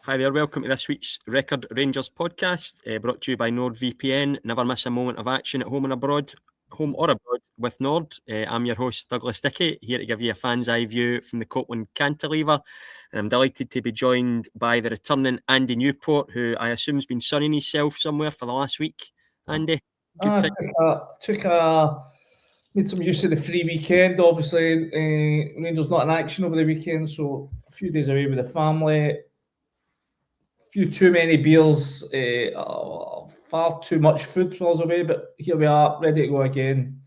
Hi there, welcome to this week's Record Rangers podcast, brought to you by NordVPN. Never miss a moment of action at home or abroad with Nord. I'm your host, Douglas Dickie, here to give you a fan's eye view from the Copeland Cantilever. And I'm delighted to be joined by the returning Andy Newport, who I assume has been sunning himself somewhere for the last week. Andy, good made some use of the free weekend. Obviously, Rangers not in action over the weekend, so a few days away with the family. Few too many beers, far too much food while I was away, but here we are, ready to go again,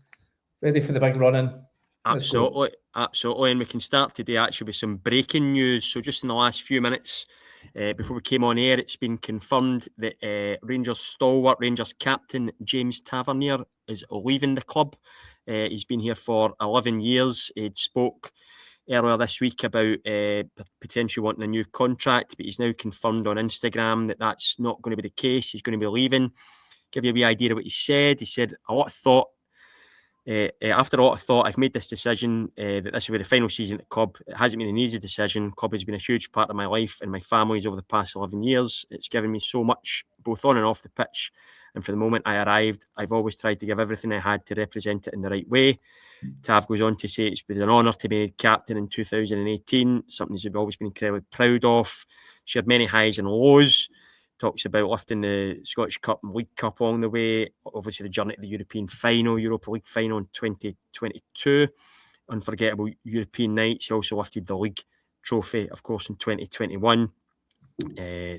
ready for the big run-in. Absolutely. And we can start today actually with some breaking news. So just in the last few minutes, before we came on air, it's been confirmed that Rangers stalwart, Rangers captain James Tavernier is leaving the club. He's been here for 11 years. He spoke earlier this week about potentially wanting a new contract, but he's now confirmed on Instagram that that's not going to be the case. He's going to be leaving. Give you a wee idea of what he said. He said, after a lot of thought, I've made this decision that this will be the final season at the club. It hasn't been an easy decision. The club has been a huge part of my life and my family's over the past 11 years. It's given me so much, both on and off the pitch. And from the moment I arrived, I've always tried to give everything I had to represent it in the right way. Tav goes on to say it's been an honour to be made captain in 2018, something he's always been incredibly proud of. Shared many highs and lows. Talks about lifting the Scottish Cup and League Cup along the way. Obviously, the journey to the European final, Europa League final in 2022. Unforgettable European nights. He also lifted the league trophy, of course, in 2021.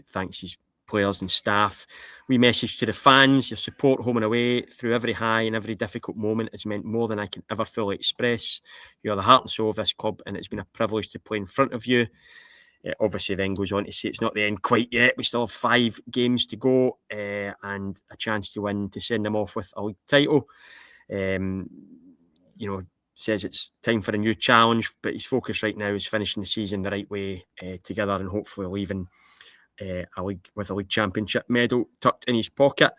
Thanks his players and staff. We message to the fans: your support home and away through every high and every difficult moment has meant more than I can ever fully express. You are the heart and soul of this club, and it's been a privilege to play in front of you. Obviously then goes on to say it's not the end quite yet. We still have 5 games to go and a chance to win to send them off with a league title. Says it's time for a new challenge, but his focus right now is finishing the season the right way together and hopefully leaving a league championship medal tucked in his pocket.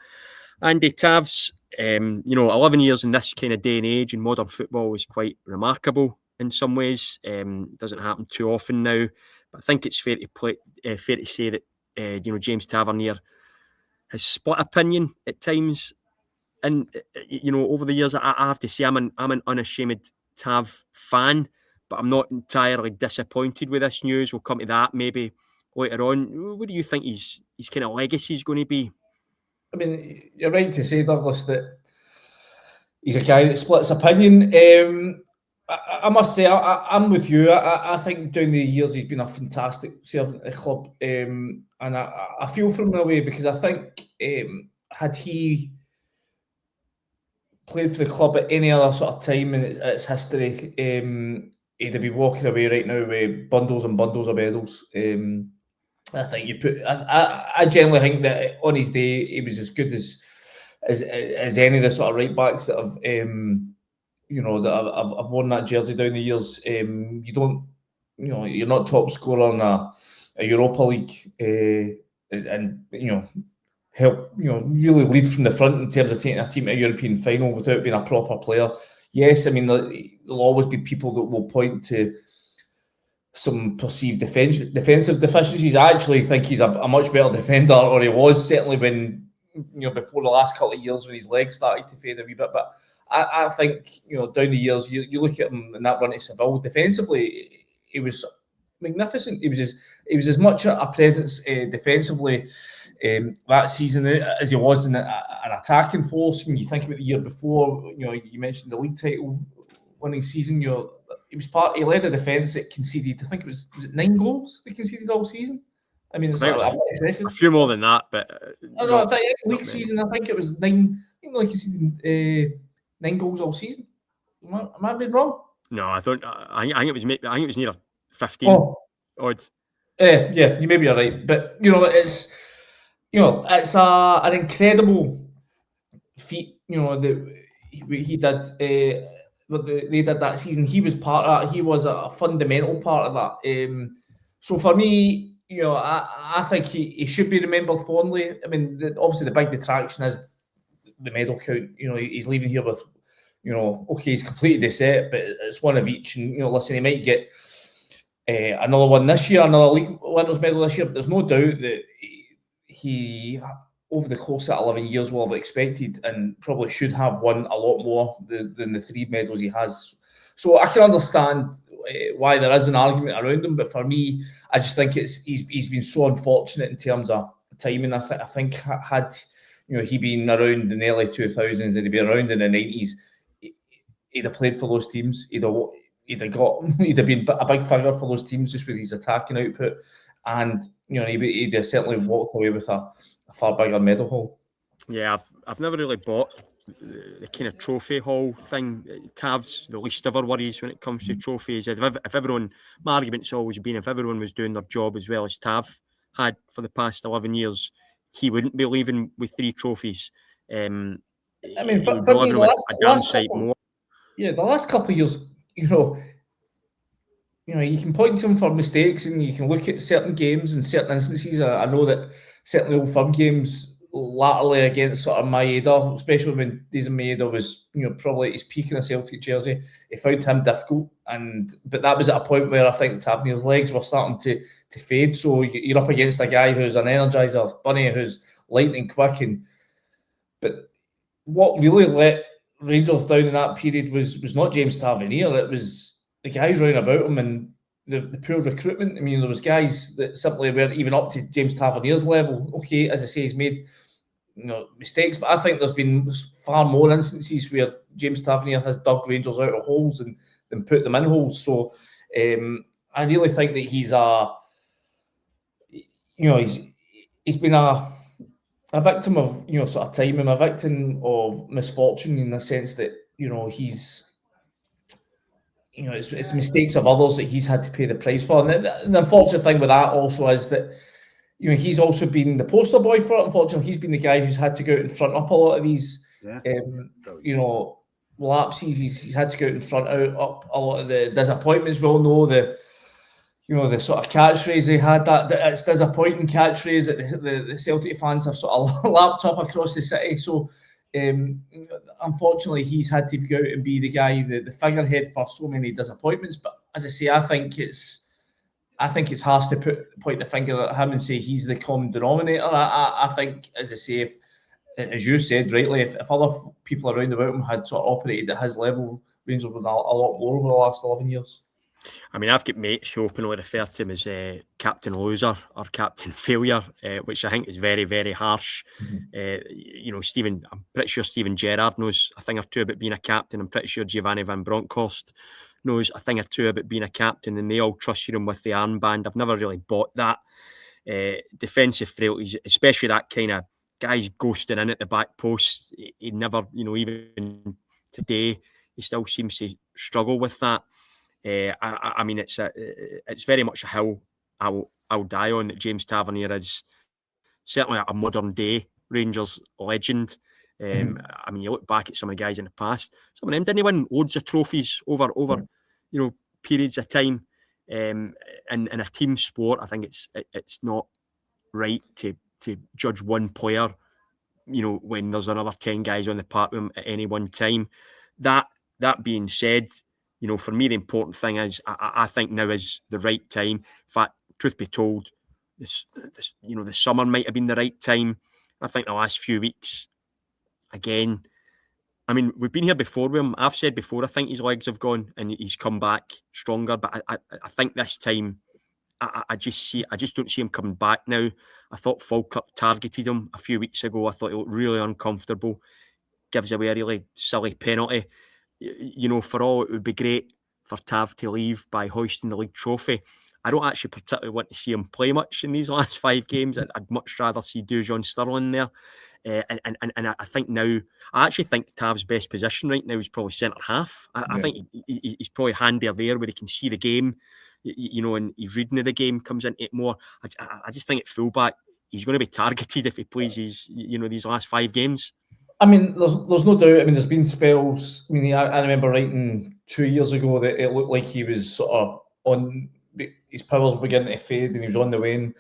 Andy Tavs, 11 years in this kind of day and age in modern football is quite remarkable in some ways. Doesn't happen too often now, but I think it's fair to say that James Tavernier has split opinion at times, and over the years I have to say I'm an unashamed Tav fan, but I'm not entirely disappointed with this news. We'll come to that maybe later on. What do you think his kind of legacy is going to be? I mean, you're right to say, Douglas, that he's a guy that splits opinion. I must say, I'm with you. I think down the years he's been a fantastic servant at the club, and I feel for him in a way because I think had he played for the club at any other sort of time in its history, he'd be walking away right now with bundles and bundles of medals. I think I generally think that on his day he was as good as any of the sort of right backs that have that I've worn that jersey down the years. You're not top scorer in a Europa League, and help really lead from the front in terms of taking a team to a European final without being a proper player. Yes, I mean there'll always be people that will point to some perceived defensive deficiencies. I actually think he's a much better defender, or he was certainly when before the last couple of years when his legs started to fade a wee bit. But I think down the years you look at him in that run to Seville defensively, he was magnificent. He was as much a presence defensively that season as he was in an attacking force. When you think about the year before, you mentioned the league title winning season. He led a defence that conceded, I think was it 9 goals they conceded all season? I mean, it's a few more than that, but I think league season, I think it was 9. I think they conceded 9 goals all season. Am I being wrong? No, I don't. I think it was near 15 odd. Yeah, you maybe are right, but it's an incredible feat. That he did. What they did that season. He was part of that. He was a fundamental part of that. So for me, I think he should be remembered fondly. I mean, obviously the big detraction is the medal count. He's leaving here with, okay, he's completed the set, but it's one of each. And listen, he might get another one this year, another league winners' medal this year. But there's no doubt that he over the course of 11 years will have expected and probably should have won a lot more than the 3 medals he has. So I can understand why there is an argument around him, but for me, I just think he's been so unfortunate in terms of timing. I think had he been around in the early 2000s, and he'd been around in the 90s, he'd have played for those teams. He'd have been a big figure for those teams just with his attacking output, and he'd have certainly walked away with a far bigger medal haul. Yeah, I've never really bought the kind of trophy haul thing. Tav's the least of our worries when it comes to trophies. If everyone, my argument's always been, if everyone was doing their job as well as Tav had for the past 11 years, he wouldn't be leaving with 3 trophies. For me, the last couple of years, you can point to him for mistakes, and you can look at certain games and certain instances. I know that certainly Old Firm games latterly against sort of Maeda, especially when Dejan Maeda was, probably at his peak in a Celtic jersey, he found him difficult. But that was at a point where I think Tavernier's legs were starting to fade. So you're up against a guy who's an energizer bunny, who's lightning quick. But what really let Rangers down in that period was not James Tavernier. It was the guys round about him and the poor recruitment. I mean, there was guys that simply weren't even up to James Tavernier's level. Okay, as I say, he's made mistakes, but I think there's been far more instances where James Tavernier has dug Rangers out of holes than put them in holes. So I really think that he's been a victim of sort of timing, a victim of misfortune, in the sense that he's it's mistakes of others that he's had to pay the price for. And the unfortunate thing with that also is that he's also been the poster boy for it. Unfortunately, he's been the guy who's had to go out and front up a lot of these lapses. He's had to go out and front up a lot of the disappointments. We all know the sort of catchphrase they had, that it's disappointing catchphrase that the Celtic fans have sort of lapped up across the city. So unfortunately, he's had to go out and be the guy, the figurehead for so many disappointments. But as I say, I think it's harsh to point the finger at him and say he's the common denominator. I think, as I say, as you said rightly, if other people around about him had sort of operated at his level, Rangers would have a lot more over the last 11 years. I mean, I've got mates who openly refer to him as Captain Loser or Captain Failure, which I think is very, very harsh. Mm-hmm. I'm pretty sure Steven Gerrard knows a thing or two about being a captain. I'm pretty sure Giovanni Van Bronckhorst knows a thing or two about being a captain, and they all trusted him with the armband. I've never really bought that. Defensive frailties, especially that kind of guys ghosting in at the back post. He never, even today, he still seems to struggle with that. I mean, it's very much a hill I'll die on, that James Tavernier is certainly a modern day Rangers legend. I mean, you look back at some of the guys in the past, some of them didn't win loads of trophies over periods of time. In a team sport, I think it's not right to judge one player, when there's another 10 guys on the park with him at any one time. That being said, for me, the important thing is I think now is the right time. In fact, truth be told, this the summer might have been the right time. I think the last few weeks, again, I mean, we've been here before with him. I've said before, I think his legs have gone and he's come back stronger. But I think this time, I just don't see him coming back now. I thought Falkirk targeted him a few weeks ago. I thought he looked really uncomfortable. Gives away a really silly penalty. For all, it would be great for Tav to leave by hoisting the league trophy. I don't actually particularly want to see him play much in these last 5 games. I'd much rather see Dujon Sterling there. And I think now, I actually think Tav's best position right now is probably centre half. I think he's probably handier there where he can see the game, and his reading of the game comes into it more. I just think at fullback, he's going to be targeted if he plays these last 5 games. I mean, there's no doubt. I mean, there's been spells. I mean, I remember writing 2 years ago that it looked like he was sort of on, his powers were beginning to fade and he was on the wane.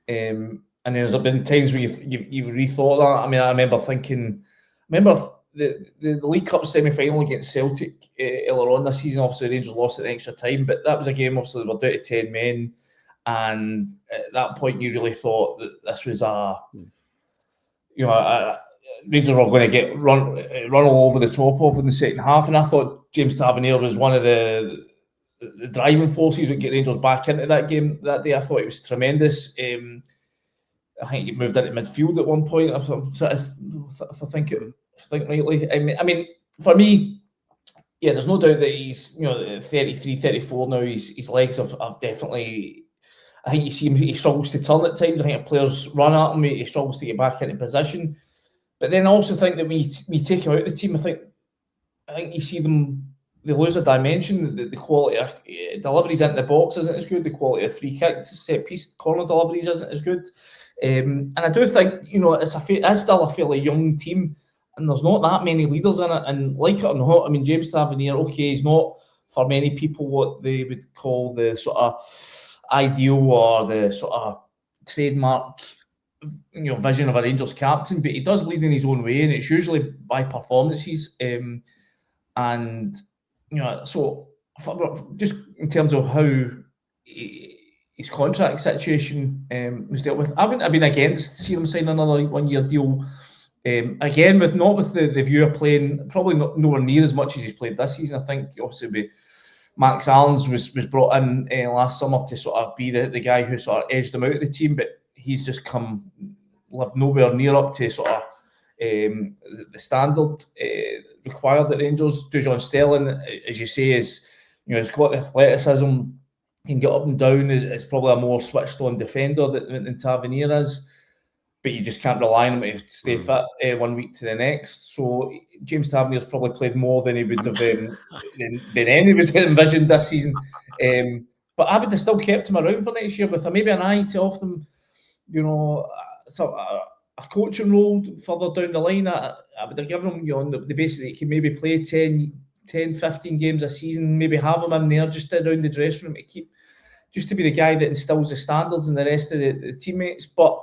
And there's been times where you've rethought that. I mean, I remember the League Cup semi-final against Celtic earlier on this season, obviously Rangers lost at the extra time, but that was a game, obviously they were down to 10 men, and at that point you really thought that this was Rangers were going to get run all over the top of in the second half, and I thought James Tavernier was one of the driving forces that get Rangers back into that game that day. I thought it was tremendous. I think he moved into midfield at one point, if I think rightly. I mean, for me, yeah, there's no doubt that he's 33, 34 now. His legs have definitely. I think you see him; he struggles to turn at times. I think if players run at him, he struggles to get back into position. But then I also think that when you take him out of the team, I think you see them. They lose a dimension. The quality of deliveries into the box isn't as good. The quality of free kicks, set piece, corner deliveries isn't as good. And I do think it's still a fairly young team, and there's not that many leaders in it. And like it or not, I mean, James Tavernier, okay, he's not for many people what they would call the sort of ideal or the sort of trademark vision of a Rangers captain, but he does lead in his own way, and it's usually by performances. And so just in terms of how his contract situation was dealt with, I wouldn't have been against seeing him sign another 1-year deal. Again, not with the view of playing, probably nowhere near as much as he's played this season. I think obviously Max Allens was brought in last summer to sort of be the guy who sort of edged him out of the team, but he's just lived nowhere near up to sort of the standard required at Rangers. Bojan Sterling, as you say, he's got the athleticism, can get up and down. Is probably a more switched on defender than Tavernier is, but you just can't rely on him to stay fit 1 week to the next. So James Tavernier's probably played more than he would have than any would have envisioned this season. But I would have still kept him around for next year with maybe an eye to offer him, a coaching role further down the line. I would have given him the basis that he can maybe play 10, 15 games a season, maybe have him in there just around the dressing room to be the guy that instills the standards in the rest of the teammates. But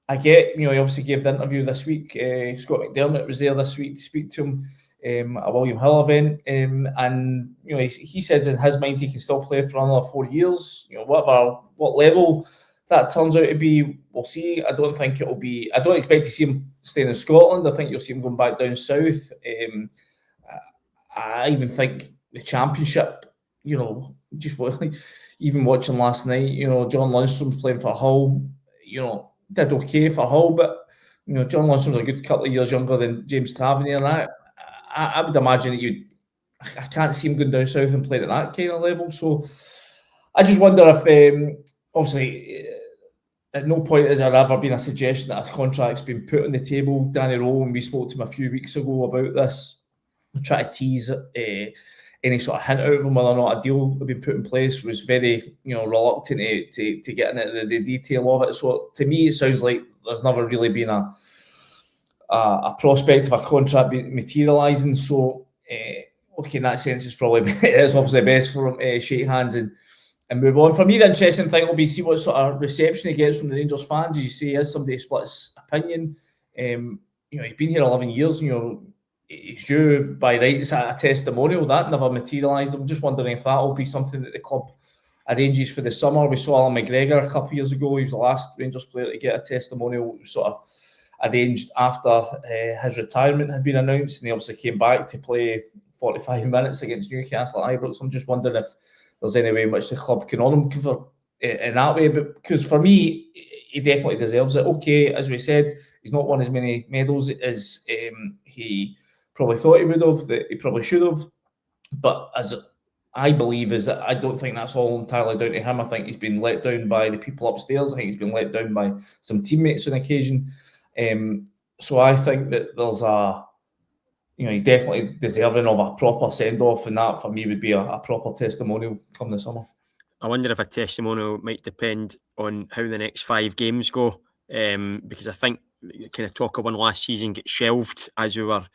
I get, he obviously gave the interview this week. Scott McDermott was there this week to speak to him at a William Hill event, and he says in his mind he can still play for another 4 years. What level that turns out to be, we'll see. I don't think it'll be. I don't expect to see him staying in Scotland. I think you'll see him going back down south. I even think the Championship, even watching last night, John Lundstrom's playing for Hull, did okay for Hull, but John Lundstrom's a good couple of years younger than James Tavernier, and I would imagine that I can't see him going down south and playing at that kind of level. So I just wonder if, obviously, at no point has there ever been a suggestion that a contract's been put on the table. Danny Rohl, when we spoke to him a few weeks ago about this, try to tease any sort of hint out of him whether or not a deal had been put in place, was very reluctant to get into the detail of it. So to me, it sounds like there's never really been a prospect of a contract materialising. So in that sense, it is obviously best for him to shake hands and move on. For me, the interesting thing will be see what sort of reception he gets from the Rangers fans. As you say, as somebody who splits opinion, he's been here 11 years. He's due by rights a testimonial that never materialised. I'm just wondering if that will be something that the club arranges for the summer. We saw Alan McGregor a couple of years ago. He was the last Rangers player to get a testimonial sort of arranged after his retirement had been announced, and he obviously came back to play 45 minutes against Newcastle at Ibrox. I'm just wondering if there's any way in which the club can honour him in that way. But because for me, he definitely deserves it. Okay, as we said, he's not won as many medals as he probably thought he would have, that he probably should have. But as I believe is that I don't think that's all entirely down to him. I think he's been let down by the people upstairs. I think he's been let down by some teammates on occasion. So I think that there's he's definitely deserving of a proper send-off, and that for me would be a proper testimonial come the summer. I wonder if a testimonial might depend on how the next 5 games go, because I think kind of talk of one last season gets shelved as we were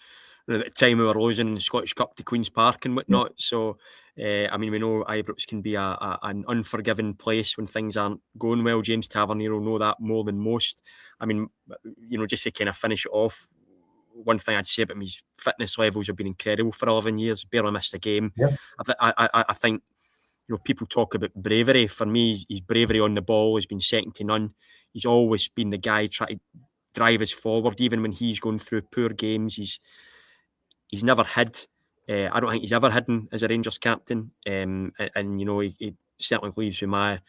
at the time we were losing the Scottish Cup to Queen's Park and whatnot. Yeah. So, we know Ibrox can be an unforgiving place when things aren't going well. James Tavernier will know that more than most. Just to kind of finish it off, one thing I'd say about him, his fitness levels have been incredible for 11 years. Barely missed a game. Yeah. I think, people talk about bravery. For me, his bravery on the ball has been second to none. He's always been the guy trying to drive us forward, even when he's going through poor games. He's never hid. I don't think he's ever hidden as a Rangers captain. And he certainly leaves with my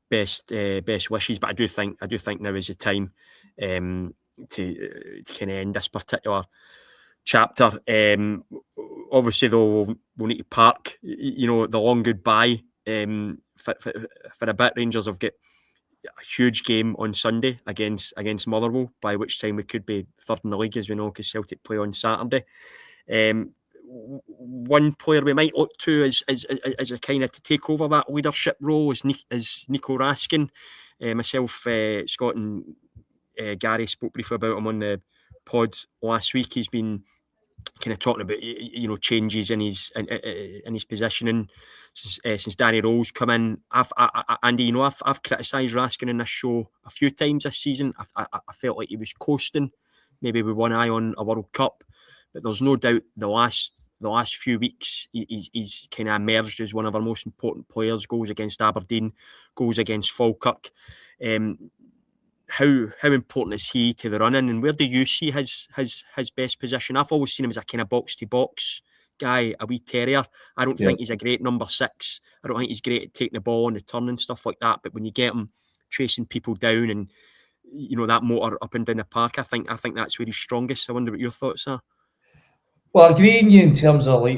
best wishes. But I do think now is the time to kind of end this particular chapter. Obviously, though, we'll need to park, the long goodbye for a bit. Rangers have got a huge game on Sunday against Motherwell, by which time we could be third in the league, as we know, because Celtic play on Saturday. One player we might look to as a kind of to take over that leadership role is Nico Raskin. Myself, Scott and Gary spoke briefly about him on the pod last week. He's been kind of talking about changes in his positioning since Danny Rohl's come in. Andy, I've criticised Raskin in this show a few times this season. I felt like he was coasting, maybe with one eye on a World Cup, but there's no doubt the last few weeks he's kind of emerged as one of our most important players. Goals against Aberdeen, goals against Falkirk. How important is he to the running, and where do you see his best position? I've always seen him as a kind of box to box guy, a wee terrier. I don't think he's a great number 6. I don't think he's great at taking the ball on the turn and stuff like that. But when you get him chasing people down and that motor up and down the park, I think that's where he's strongest. I wonder what your thoughts are. Well, I agree with you in terms of I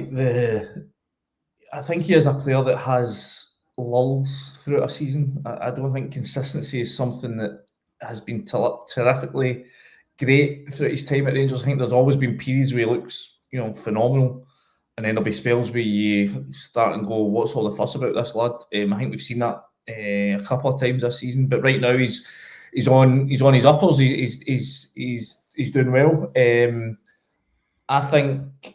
think he is a player that has lulls throughout a season. I don't think consistency is something that has been terrifically great throughout his time at Rangers. I think there's always been periods where he looks, phenomenal, and then there'll be spells where you start and go, "What's all the fuss about this lad?" I think we've seen that a couple of times this season, but right now he's on his uppers. He's doing well. I think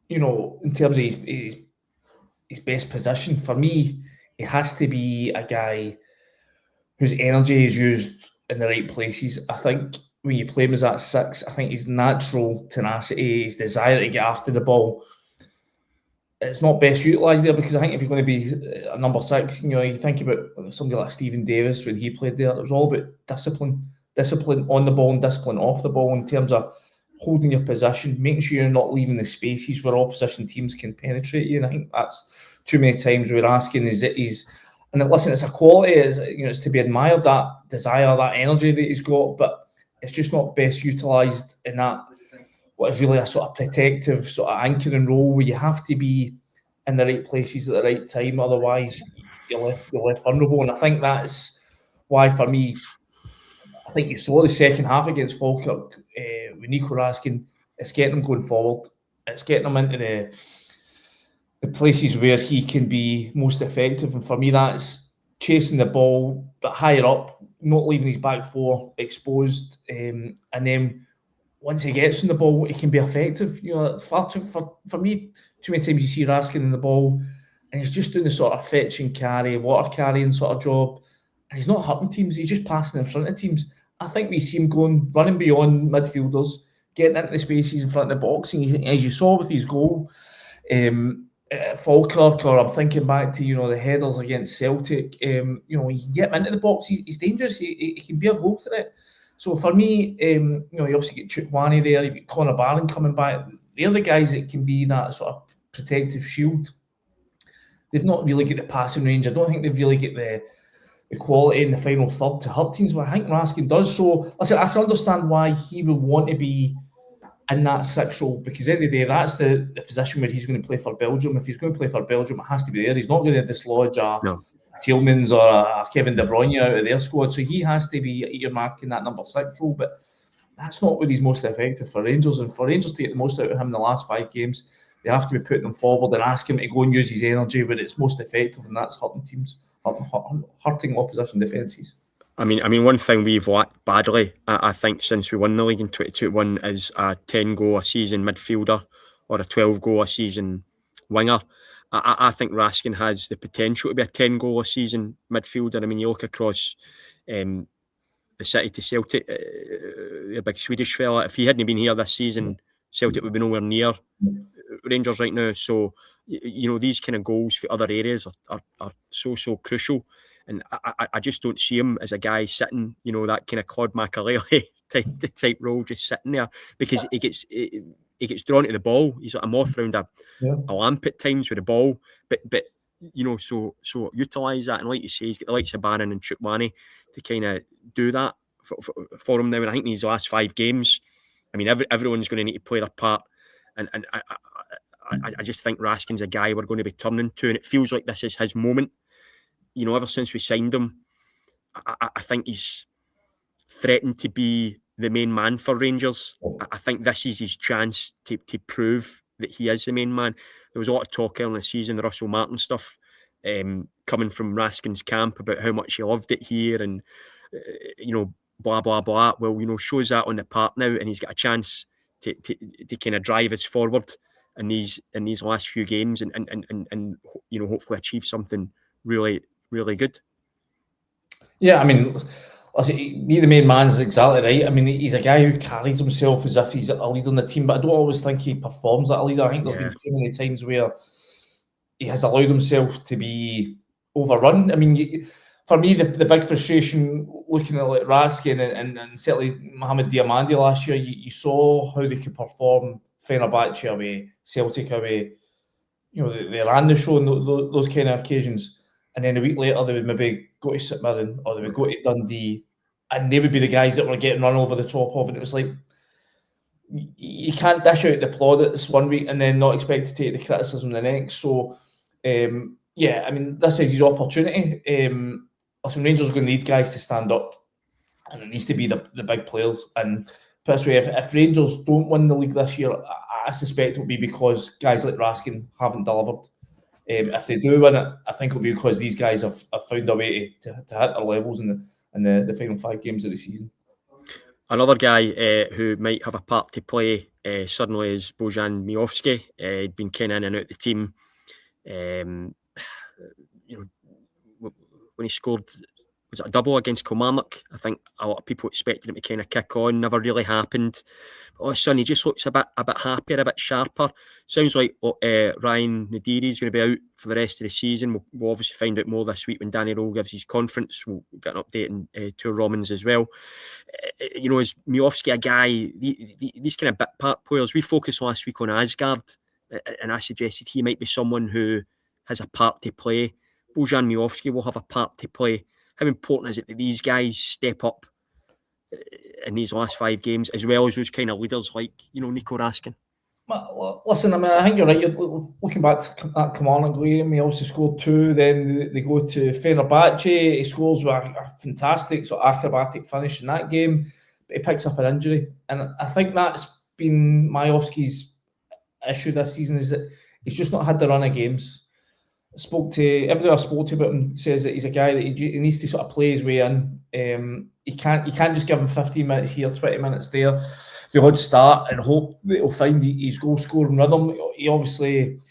in terms of his best position, for me, he has to be a guy whose energy is used in the right places. I think when you play him as that 6, I think his natural tenacity, his desire to get after the ball, it's not best utilised there, because I think if you're going to be a number 6, you think about somebody like Stephen Davis when he played there. It was all about discipline on the ball and discipline off the ball in terms of holding your position, making sure you're not leaving the spaces where opposition teams can penetrate you. And I think that's too many times we're asking and listen, it's a quality, it's to be admired, that desire, that energy that he's got, but it's just not best utilised in that what is really a sort of protective, sort of anchoring role where you have to be in the right places at the right time, otherwise you're left vulnerable. And I think that's why, for me, I think you saw the second half against Falkirk with Nico Raskin. It's getting him going forward. It's getting him into the places where he can be most effective. And for me, that's chasing the ball, but higher up, not leaving his back four exposed. And then once he gets on the ball, he can be effective. It's far too, for me, too many times you see Raskin in the ball and he's just doing the sort of fetch and carry, water carrying sort of job. And he's not hurting teams, he's just passing in front of teams. I think we see him running beyond midfielders, getting into the spaces in front of the box. And as you saw with his goal, Falkirk, or I'm thinking back to the headers against Celtic. You can get him into the box. He's dangerous. He can be a goal threat. So for me, you obviously get Chukwane there. You've got Connor Barron coming back. They're the guys that can be that sort of protective shield. They've not really got the passing range. I don't think they've really got the quality in the final third to hurt teams, but I think Raskin does. So listen, I can understand why he will want to be in that 6 role, because at the end of the day, that's the position where he's going to play for Belgium. If he's going to play for Belgium, it has to be there. He's not going to dislodge a Tielemans or a Kevin De Bruyne out of their squad, so he has to be earmarking that number 6 role, but that's not where he's most effective for Rangers. And for Rangers to get the most out of him in the last 5 games, they have to be putting him forward and ask him to go and use his energy where it's most effective, and that's hurting teams, hurting opposition defences. I mean, one thing we've lacked badly, I think, since we won the league in 2021 is a 10-goal a season midfielder or a 12-goal a season winger. I think Raskin has the potential to be a 10-goal a season midfielder. I mean, you look across the City to Celtic, the big Swedish fella. If he hadn't been here this season, Celtic would be nowhere near Rangers right now. So, you know, these kind of goals for other areas are so crucial. And I just don't see him as a guy sitting, you know, that kind of Claude Makelele type role, just sitting there, because he gets drawn to the ball. He's like a moth around a lamp at times with the ball. But you know, so utilise that. And like you say, he's got the likes of Bannon and Chukwane to kind of do that for him now. And I think in these last 5 games, I mean, everyone's going to need to play their part. And I just think Raskin's a guy we're going to be turning to, and it feels like this is his moment. You know, ever since we signed him, I think he's threatened to be the main man for Rangers. I think this is his chance to prove that he is the main man. There was a lot of talk earlier in the season, the Russell Martin stuff, coming from Raskin's camp about how much he loved it here and, you know, blah, blah, blah. Well, you know, shows that on the park now, and he's got a chance to kind of drive us forward in these last few games and you know, hopefully achieve something really, really good. Yeah, I mean, be the main man is exactly right. I mean, he's a guy who carries himself as if he's a leader in the team, but I don't always think he performs like a leader. I think there's been too many times where he has allowed himself to be overrun. I mean, for me, the big frustration looking at like Raskin and certainly Mohamed Diamandi last year, you saw how they could perform Fenerbahce away, Celtic away. You know, they ran the show on those kind of occasions. And then a week later, they would maybe go to St Mirren or they would go to Dundee, and they would be the guys that were getting run over the top of. And it was like, you can't dish out the plaudits one week and then not expect to take the criticism the next. So, yeah, I mean, this is his opportunity. Listen, Rangers are going to need guys to stand up, and it needs to be the big players. And put this way, if Rangers don't win the league this year, I suspect it'll be because guys like Raskin haven't delivered. If they do win it, I think it'll be because these guys have found a way to hit their levels in the final 5 games of the season. Another guy who might have a part to play suddenly is Bojan Miovski. He'd been kind of in and out the team. You know, when he scored, was it a double against Kilmarnock? I think a lot of people expected him to kind of kick on. Never really happened. But all of a sudden, he just looks a bit happier, a bit sharper. Sounds like Ryan Nadiri is going to be out for the rest of the season. We'll obviously find out more this week when Danny Rohl gives his conference. We'll get an update on Tour Romans as well. You know, is Miovski a guy, these kind of bit part players? We focused last week on Asgard, and I suggested he might be someone who has a part to play. Bojan Miovski will have a part to play. How important is it that these guys step up in these last 5 games, as well as those kind of leaders like, you know, Nico Raskin? Well, listen, I mean, I think you're right. You're looking back to that Kilmarnock game, he also scored 2. Then they go to Fenerbahce. He scores with a fantastic sort of acrobatic finish in that game, but he picks up an injury. And I think that's been Miovski's issue this season, is that he's just not had the run of games. Everyone I spoke to about him says that he's a guy that he needs to sort of play his way in. You can't just give him 15 minutes here, 20 minutes there, the odd start, and hope that he'll find his goal scoring rhythm. He obviously,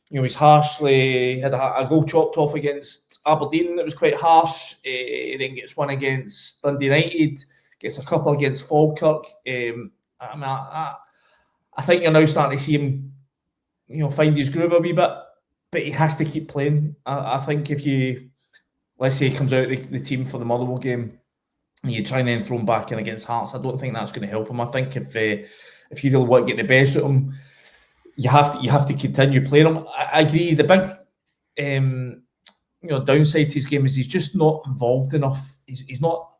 you know, he's harshly had a goal chopped off against Aberdeen that was quite harsh. He then gets one against Dundee United, gets a couple against Falkirk. I think you're now starting to see him, you know, find his groove a wee bit. But he has to keep playing. I think if you, let's say he comes out the team for the Motherwell game, and you try and then throw him back in against Hearts, I don't think that's going to help him. I think if you really want to get the best out of him, you have to continue playing him. I agree. The big downside to his game is he's just not involved enough. He's not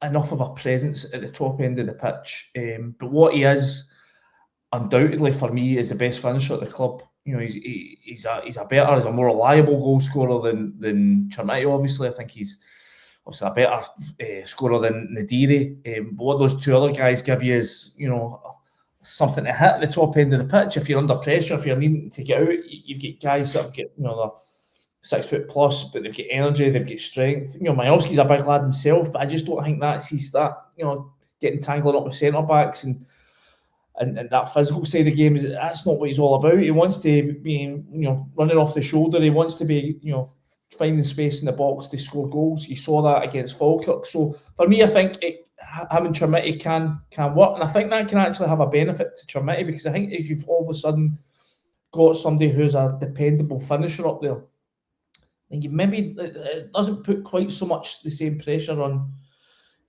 enough of a presence at the top end of the pitch. But what he is, undoubtedly for me, is the best finisher at the club. You know, he's a more reliable goal scorer than Chermiti, obviously. I think he's obviously a better scorer than Nadiri. But what those 2 other guys give you is, you know, something to hit at the top end of the pitch. If you're under pressure, if you're needing to get out, you've got guys that have got, you know, they're 6 foot plus, but they've got energy, they've got strength. You know, Miovski's a big lad himself, but I just don't think he's that, you know, getting tangled up with centre backs and that physical side of the game, that's not what he's all about. He wants to be, you know, running off the shoulder. He wants to be, you know, finding space in the box to score goals. You saw that against Falkirk. So for me, I think having Chermiti can work, and I think that can actually have a benefit to Chermiti, because I think if you've all of a sudden got somebody who's a dependable finisher up there, I think maybe it doesn't put quite so much the same pressure on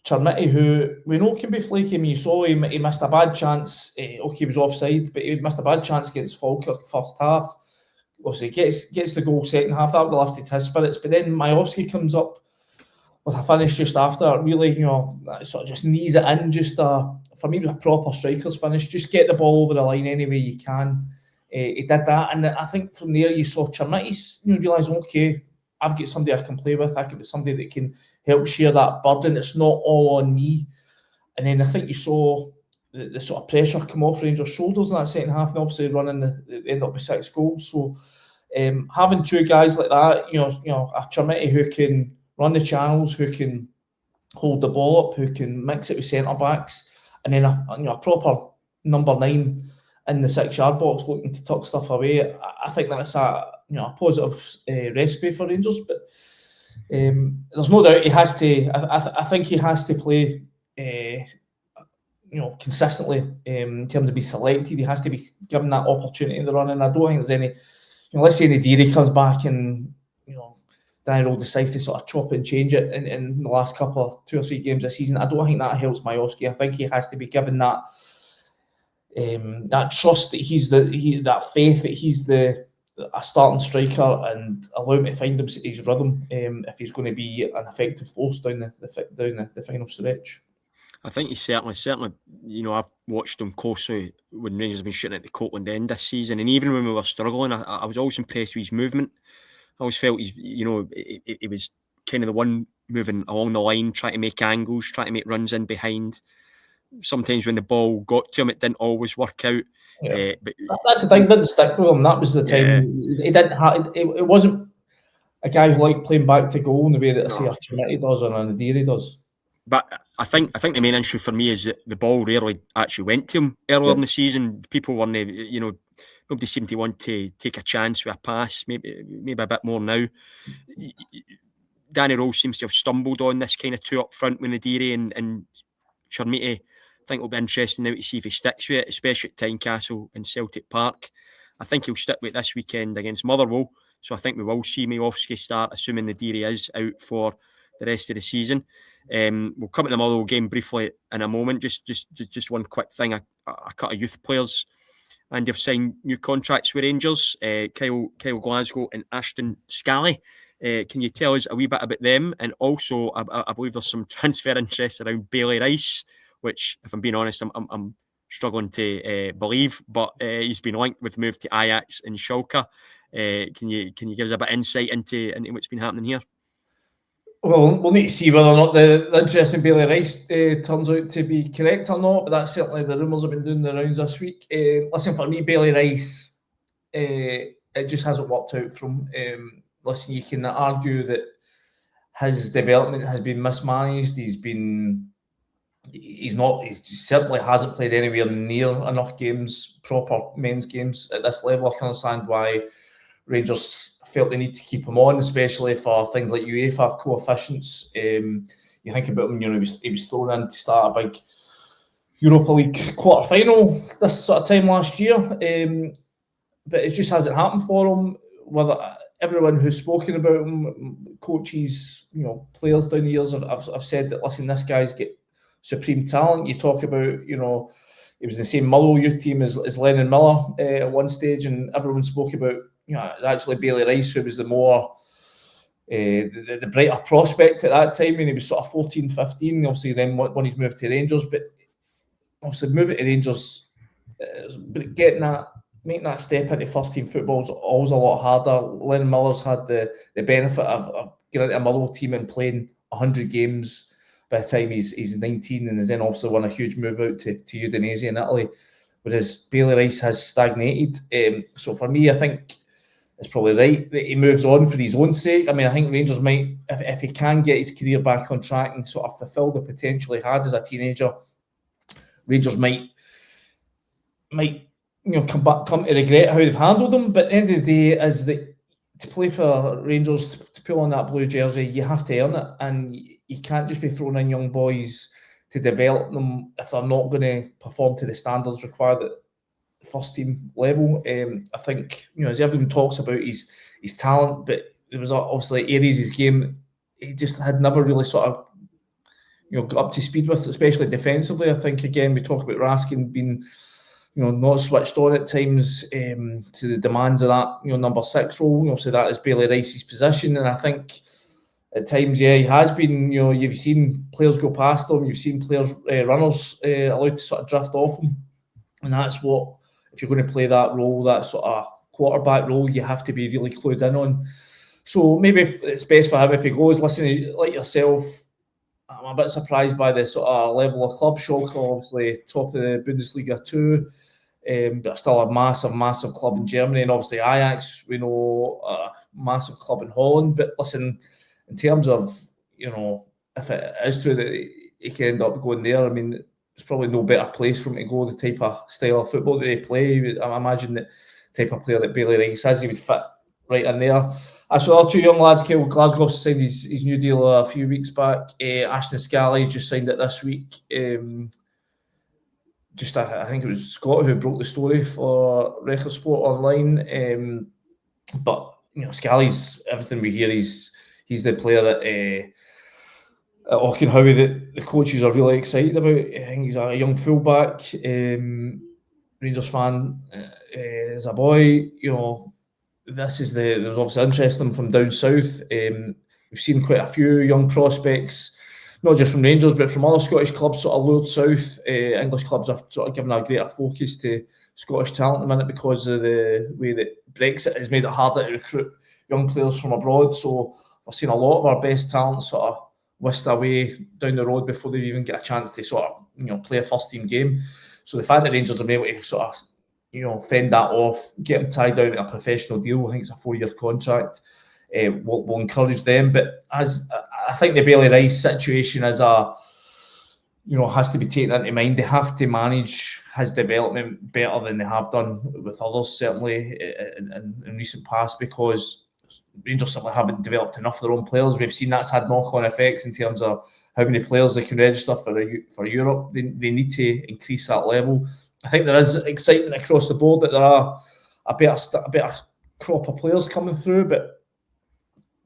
Chermiti, who we know can be flaky. I mean, you saw he missed a bad chance. Okay, he was offside, but he missed a bad chance against Falkirk first half. Obviously, gets the goal second half. That would have lifted his spirits. But then Miovski comes up with a finish just after. Really, sort of just knees it in. Just for me, a proper striker's finish. Just get the ball over the line any way you can. He did that, and I think from there you saw Chermiti's realise, okay, I've got somebody I can play with. I can be somebody that can help share that burden. It's not all on me. And then I think you saw the sort of pressure come off Rangers' shoulders in that second half, and obviously end up with 6 goals. So having 2 guys like that, a Chermiti who can run the channels, who can hold the ball up, who can mix it with centre backs, and then a proper number 9 in the 6-yard box looking to tuck stuff away. I think that's a positive recipe for Rangers, but there's no doubt he has to. I think he has to play, consistently in terms of being selected. He has to be given that opportunity in the run, and I don't think there's any. Let's say Nadiri comes back and Danny Rohl decides to sort of chop and change it in the last couple of 2 or 3 games this season. I don't think that helps Miovski. I think he has to be given that trust that that faith that he's a starting striker, and allow him to find his rhythm if he's going to be an effective force down the final stretch. I think he's certainly, I've watched him closely when Rangers have been shooting at the Coatland end this season, and even when we were struggling, I was always impressed with his movement. I always felt he was kind of the one moving along the line, trying to make angles, trying to make runs in behind. Sometimes when the ball got to him, it didn't always work out. Yeah. But that's the thing, it didn't stick with him. That was the time. He didn't have, it wasn't a guy who liked playing back to goal in the way that I say Chermiti does or Nadiri does. But I think the main issue for me is that the ball rarely actually went to him earlier in the season. People weren't, nobody seemed to want to take a chance with a pass. Maybe a bit more now. Danny Rohl seems to have stumbled on this kind of 2 up front with Nadiri and Chermiti. I think it'll be interesting now to see if he sticks with it, especially at Tynecastle and Celtic Park. I think he'll stick with it this weekend against Motherwell. So I think we will see Miovski start, assuming Nadiri is out for the rest of the season. We'll come to the Motherwell game briefly in a moment. Just one quick thing. A couple of youth players, and they've signed new contracts with Rangers. Kyle Glasgow and Ashton Scally. Can you tell us a wee bit about them? And also, I believe there's some transfer interest around Bailey Rice, which, if I'm being honest, I'm struggling to believe. But he's been linked with move to Ajax and Schalke. Can you give us a bit of insight into what's been happening here? Well, we'll need to see whether or not the interest in Bailey Rice turns out to be correct or not, but that's certainly the rumours have been doing the rounds this week. Listen, for me, Bailey Rice, it just hasn't worked out from. Listen, you can argue that his development has been mismanaged. He simply hasn't played anywhere near enough games, proper men's games at this level. I can understand why Rangers felt they need to keep him on, especially for things like UEFA coefficients. You think about him, he was thrown in to start a big Europa League quarter-final this sort of time last year, but it just hasn't happened for him. Whether everyone who's spoken about him, coaches, players down the years have said that, listen, this guy's got supreme talent. You talk about, he was in the same Motherwell youth team as Lennon Miller at one stage, and everyone spoke about, it's actually Bailey Rice who was the more the brighter prospect at that time, and he was sort of 14, 15. Obviously, then when he's moved to Rangers, but obviously moving to Rangers, making that step into first team football is always a lot harder. Lennon Miller's had the benefit of getting into a Motherwell team and playing 100 games by the time he's 19, and has then also won a huge move out to Udinese in Italy, whereas Bailey Rice has stagnated. So for me, I think it's probably right that he moves on for his own sake. I mean, I think Rangers might, if he can get his career back on track and sort of fulfil the potential he had as a teenager, Rangers might come to regret how they've handled him. But at the end of the day, to play for Rangers, to pull on that blue jersey, you have to earn it, and you can't just be throwing in young boys to develop them if they're not going to perform to the standards required at the first team level. I think, as everyone talks about his talent, but there was obviously areas of his game he just had never really sort of got up to speed with, especially defensively. I think, again, we talk about Raskin being not switched on at times to the demands of that number 6 role. Obviously that is Bailey Rice's position, and I think at times, he has been, you've seen players go past him, you've seen players, runners allowed to sort of drift off him, and that's what, if you're going to play that role, that sort of quarterback role, you have to be really clued in on. So maybe it's best for him if he goes. Listen, like yourself, I'm a bit surprised by the sort of level of club shock. Obviously, top of the Bundesliga too, but still a massive club in Germany, and obviously Ajax, we know, a massive club in Holland. But listen, in terms of, if it is true that he can end up going there, I mean, there's probably no better place for him to go, the type of style of football that they play. I imagine that type of player that Bailey Rice is, he would fit right in there. As for our 2 young lads, Kyle Glasgow signed his new deal a few weeks back. Ashton Scally just signed it this week. I think it was Scott who broke the story for Record Sport Online. But, Scally's, everything we hear, he's the player at Auchenhowie that the coaches are really excited about. I think he's a young fullback, Rangers fan as a boy. There's obviously interest in him from down south. We've seen quite a few young prospects, not just from Rangers, but from other Scottish clubs sort of lured south. English clubs are sort of giving a greater focus to Scottish talent at the minute because of the way that Brexit has made it harder to recruit young players from abroad. So we've seen a lot of our best talent sort of whisked away down the road before they even get a chance to sort of play a first team game. So the fact that Rangers are able to sort of fend that off, get them tied down to a professional deal, I think it's a 4-year contract, will encourage them. But as I think the Bailey Rice situation is has to be taken into mind. They have to manage his development better than they have done with others, certainly in recent past, because Rangers simply haven't developed enough of their own players. We've seen that's had knock-on effects in terms of how many players they can register for Europe. They need to increase that level. I think there is excitement across the board that there are a better crop of players coming through, but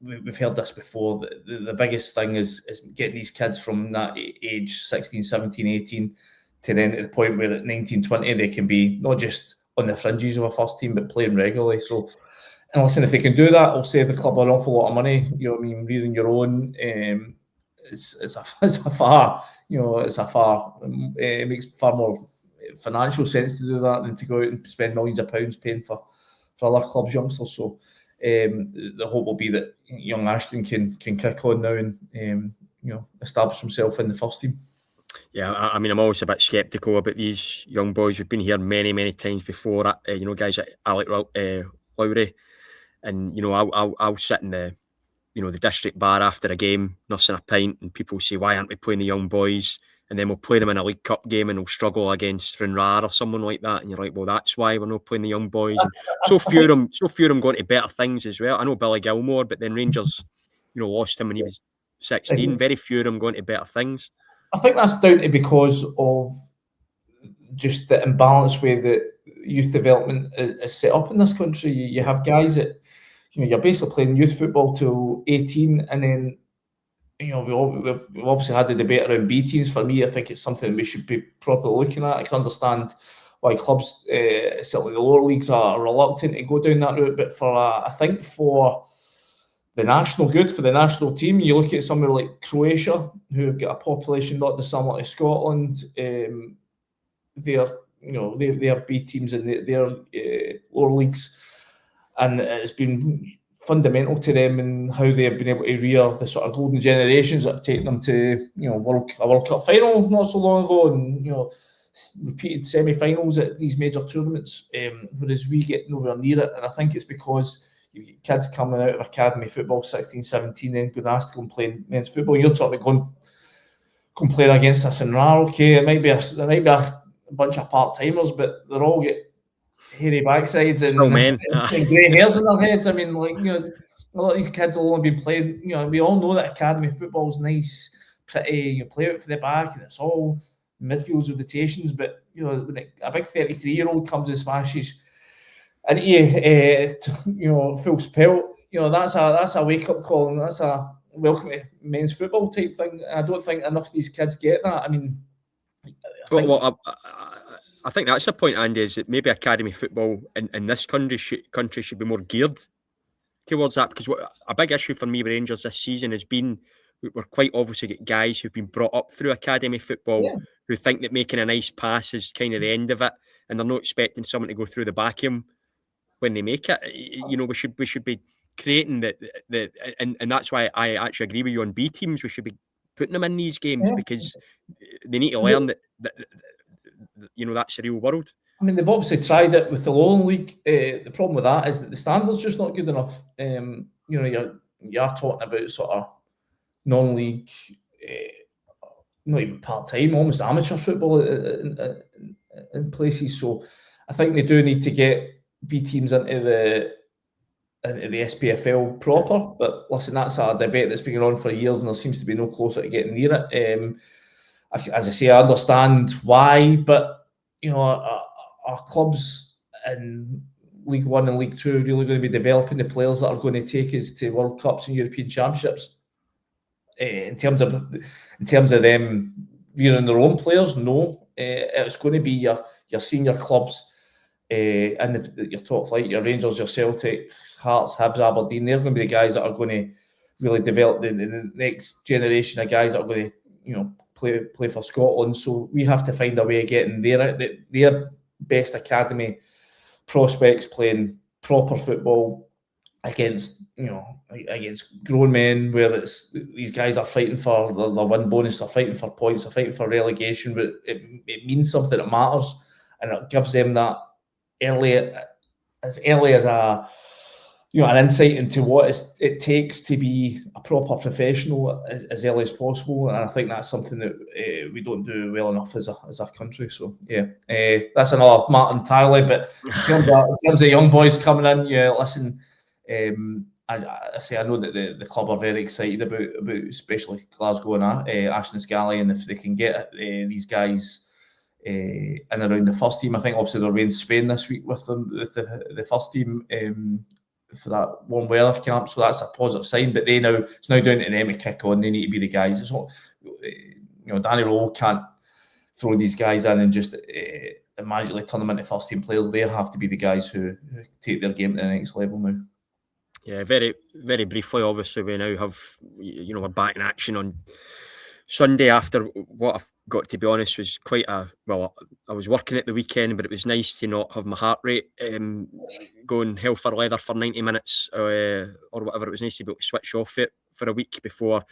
we've heard this before. The biggest thing is getting these kids from that age, 16, 17, 18, to then to the point where at 19, 20, they can be not just on the fringes of a first team, but playing regularly. So, and listen, if they can do that, it'll save the club an awful lot of money. Rearing your own, it makes far more financial sense to do that than to go out and spend millions of pounds paying for other clubs' youngsters. So the hope will be that young Ashton can kick on now and establish himself in the first team. Yeah, I mean, I'm always a bit sceptical about these young boys. We've been here many times before. Guys like Alec Lowry, and I'll sit in the the district bar after a game, nursing a pint, and people say, "Why aren't we playing the young boys?" And then we'll play them in a League Cup game and they'll struggle against Stranraer or someone like that. And you're like, well, that's why we're not playing the young boys. And so few of them going to better things as well. I know Billy Gilmore, but then Rangers, lost him when he was 16. Very few of them going to better things. I think that's down to because of just the imbalanced way that youth development is set up in this country. You have guys that, you're basically playing youth football till 18, and then we've obviously had the debate around B teams. For me, I think it's something we should be properly looking at. I can understand why clubs, certainly the lower leagues, are reluctant to go down that route. But I think for the national good, for the national team, you look at somewhere like Croatia, who have got a population not dissimilar to Scotland. They have B teams in their lower leagues, and it's been fundamental to them and how they have been able to rear the sort of golden generations that have taken them to a World Cup final not so long ago, and repeated semi-finals at these major tournaments, whereas we get nowhere near it. And I think it's because you get kids coming out of academy football, 16, 17, then going to ask to go and play men's football. You're talking about going playing against us in RAR. Okay, there might be a bunch of part-timers, but they're all get hairy backsides and grey hairs in their heads. I mean, a lot of these kids will only be playing. We all know that academy football's nice, pretty, you play out for the back, and it's all midfields rotations. But when a big 33-year-old comes and smashes into you, full spell, that's a wake up call, and that's a welcome to men's football type thing. I don't think enough of these kids get that. I mean, I think that's the point, Andy, is that maybe academy football in this country should be more geared towards that, because a big issue for me with Rangers this season has been we're quite obviously get guys who've been brought up through academy football who think that making a nice pass is kind of the end of it, and they're not expecting someone to go through the back of them when they make it. We should be creating and that's why I actually agree with you on B teams. We should be putting them in these games because they need to learn that that's the real world. I mean, they've obviously tried it with the Lowland League. The problem with that is that the standard's just not good enough. You are talking about sort of non-league, not even part-time, almost amateur football in places. So I think they do need to get B teams into the SPFL proper. But listen, that's a debate that's been going on for years, and there seems to be no closer to getting near it. As I say, I understand why, but our clubs in League One and League Two are really going to be developing the players that are going to take us to World Cups and European Championships. In terms of them rearing their own players, no. It's going to be your senior clubs and your top flight, your Rangers, your Celtic, Hearts, Hibs, Aberdeen. They're going to be the guys that are going to really develop the next generation of guys that are going to play for Scotland. So we have to find a way of getting their best academy prospects playing proper football against grown men, where it's these guys are fighting for their win bonus, they're fighting for points, they're fighting for relegation, but it means something that matters, and it gives them that early as an insight into what it takes to be a proper professional as early as possible. And I think that's something that we don't do well enough as a country. So that's another matter entirely. But in terms of young boys coming in, listen, I know that the club are very excited about especially Glasgow and Ashton Scally, and if they can get these guys in around the first team. I think obviously they're away in Spain this week with the first team for that warm weather camp, so that's a positive sign. But it's now down to them to kick on. They need to be the guys. It's not, Danny Rohl can't throw these guys in and just magically turn them into first team players. They have to be the guys who take their game to the next level now. Yeah, very, very briefly, obviously, we now have, we're back in action on Sunday after what I've got to be honest was quite I was working at the weekend, but it was nice to not have my heart rate going hell for leather for 90 minutes or whatever. It was nice to be able to switch off it for a week before,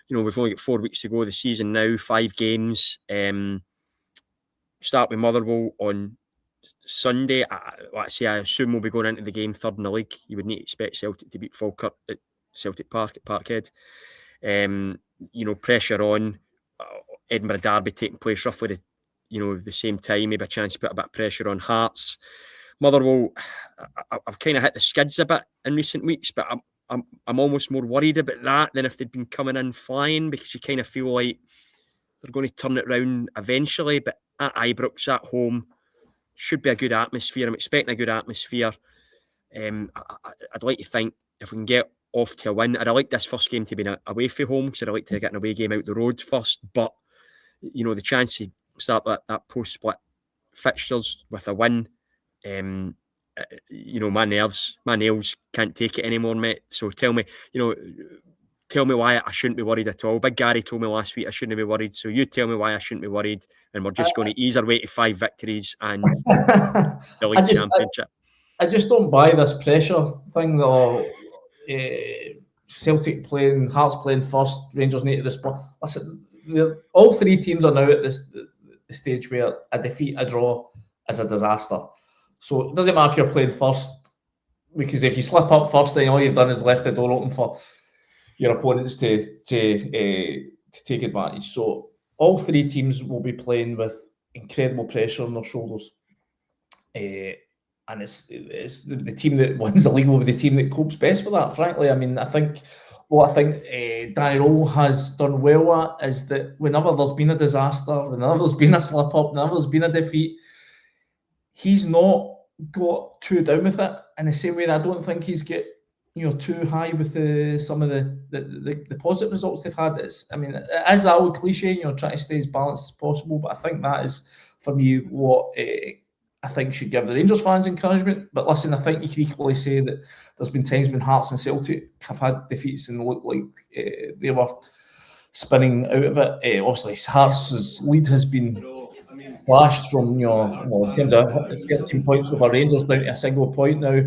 we've only got 4 weeks to go of the season now, 5 games. Start with Motherwell on Sunday. I assume we'll be going into the game third in the league. You would need to expect Celtic to beat Falkirk at Celtic Park at Parkhead. Pressure on. Edinburgh Derby taking place roughly the same time. Maybe a chance to put a bit of pressure on Hearts. Motherwell, I've kind of hit the skids a bit in recent weeks, but I'm almost more worried about that than if they'd been coming in flying, because you kind of feel like they're going to turn it round eventually. But at Ibrox, at home, should be a good atmosphere. I'm expecting a good atmosphere. I'd like to think if we can get off to a win, I'd like this first game to be away from home, because I'd like to get an away game out the road first. But the chance to start that post-split fixtures with a win, my nails can't take it anymore, mate. So tell me why I shouldn't be worried at all. Big Gary told me last week I shouldn't be worried, so you tell me why I shouldn't be worried, and we're just going to ease our way to 5 victories and the league championship. I just don't buy this pressure thing, though. Celtic playing, Hearts playing first, Rangers need to respond. Listen, all 3 teams are now at the stage where a defeat, a draw is a disaster. So it doesn't matter if you're playing first, because if you slip up first, then all you've done is left the door open for your opponents to take advantage. So all 3 teams will be playing with incredible pressure on their shoulders. And it's the team that wins the league will be the team that copes best with that, frankly. I mean, I think what I think Danny Rohl has done well at is that whenever there's been a disaster, whenever there's been a slip up, whenever there's been a defeat, he's not got too down with it in the same way that I don't think he's get too high with some of the positive results they've had. It is that old cliche, trying to stay as balanced as possible. But I think that is, for me, what I think should give the Rangers fans encouragement. But listen, I think you can equally say that there's been times when Hearts and Celtic have had defeats and looked like they were spinning out of it. Obviously, Hearts' lead has been flashed from in terms of 13 points over Rangers down to a single point now.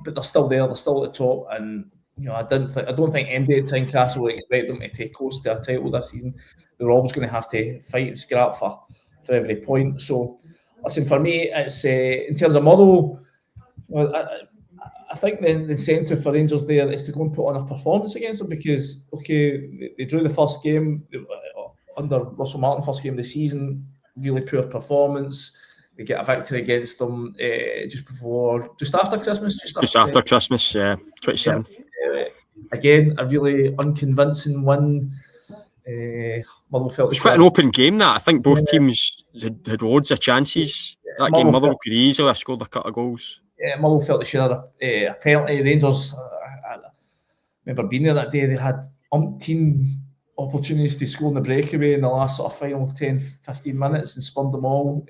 But they're still there. They're still at the top, and I don't think anybody at Tynecastle will expect them to take close to a title this season. They're always going to have to fight and scrap for every point. So, listen, for me, it's in terms of Motherwell. I think the incentive for Rangers there is to go and put on a performance against them because, they drew the first game under Russell Martin, first game of the season, really poor performance. They get a victory against them just after Christmas. Just after Christmas, 27th. Again, a really unconvincing win. Motherwell felt it was quite an open game. That I think both teams had loads of chances. That game, Motherwell could easily have scored a couple of goals. Yeah, Motherwell felt they should have. Apparently, Rangers. I remember being there that day. They had umpteen opportunities to score in the breakaway in the last sort of final 10-15 minutes and spun them all.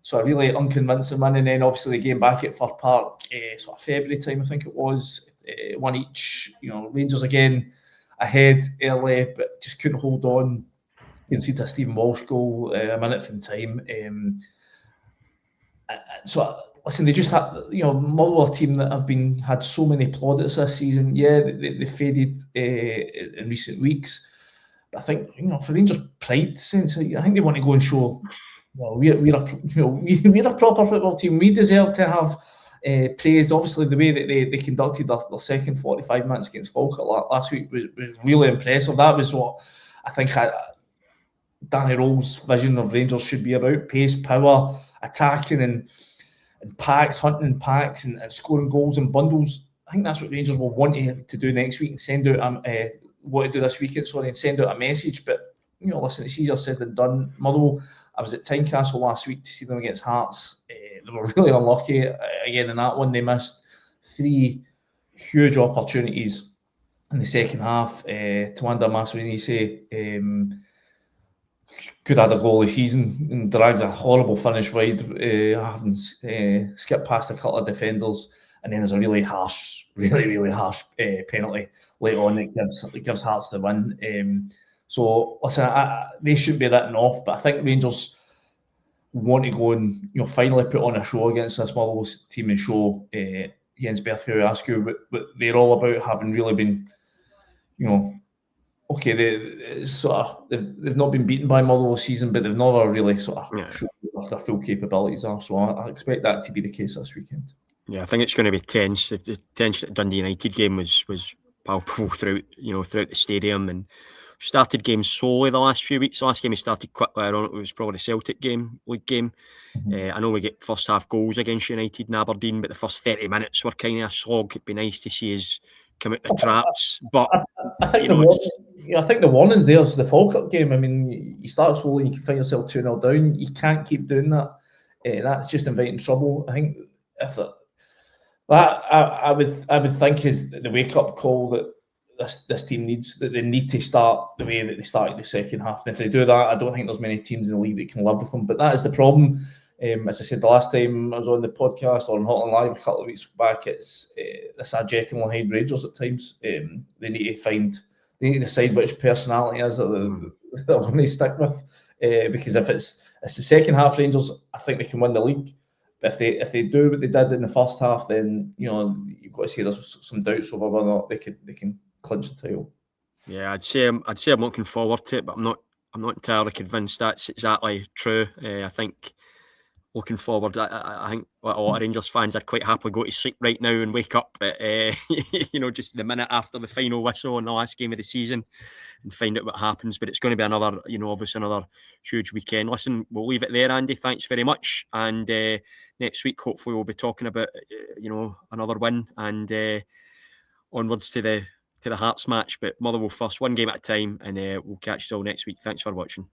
So a really unconvincing win, and then obviously the game back at Fir Park, sort of February time, I think it was, one each. Rangers again ahead early, but just couldn't hold on. You can see a Stephen Walsh goal a minute from time. So listen, they just had Motherwell team that have had so many plaudits this season. Yeah, they faded in recent weeks, but I think for Rangers' pride sense, I think they want to go and show. Well, we're a proper football team. We deserve to have praised. Obviously, the way that they conducted their second 45 minutes against Falkirk last week was really impressive. That was what I think Danny Rohl's vision of Rangers should be about: pace, power, attacking and packs, hunting in packs and scoring goals in bundles. I think that's what Rangers will want to do next week and send out what to do this weekend. And send out a message. But listen, it's easier said than done. Motherwell. I was at Tynecastle last week to see them against Hearts. They were really unlucky again in that one. They missed 3 huge opportunities in the second half. Tawanda Masrinise could have had a goal this season and drags a horrible finish wide, having skipped past a couple of defenders. And then there's a really harsh penalty late on that gives Hearts the win. So listen, they shouldn't be written off, but I think Rangers want to go and finally put on a show against this Motherwell team and show Jens Bertheu Askew what they're all about, having really been, they've not been beaten by Motherwell season, but they've never really sort of shown what their full capabilities are. So I expect that to be the case this weekend. Yeah, I think it's going to be tense. The tension at the Dundee United game was palpable throughout the stadium, and started games slowly the last few weeks. The last game we started quickly. It was probably the Celtic league game. I know we get first half goals against United and Aberdeen, but the first 30 minutes were kind of a slog. It'd be nice to see us come out the traps. But I think the warning's there is the Falkirk game. I mean, you start slowly, you can find yourself 2-0 down. You can't keep doing that. That's just inviting trouble. I think if I would think is the wake up call that this team needs, that they need to start the way that they started the second half. And if they do that, I don't think there's many teams in the league that can live with them. But that is the problem. As I said the last time I was on the podcast or on Hotline Live a couple of weeks back, it's this Jekyll and Hyde Rangers at times. They need to decide which personality is that they're going to stick with. Because if it's the second half Rangers, I think they can win the league. But if they do what they did in the first half, then you've got to say there's some doubts over whether or not they can clinch the title. Yeah, I'd say I'm looking forward to it, but I'm not entirely convinced that's exactly true. I think looking forward, I think a lot of Rangers fans are quite happily go to sleep right now and wake up at just the minute after the final whistle in the last game of the season and find out what happens. But it's going to be another, obviously another huge weekend. Listen, we'll leave it there, Andy. Thanks very much. And next week, hopefully, we'll be talking about another win and onwards to the Hearts match. But Motherwell first, one game at a time, and we'll catch you all next week. Thanks for watching.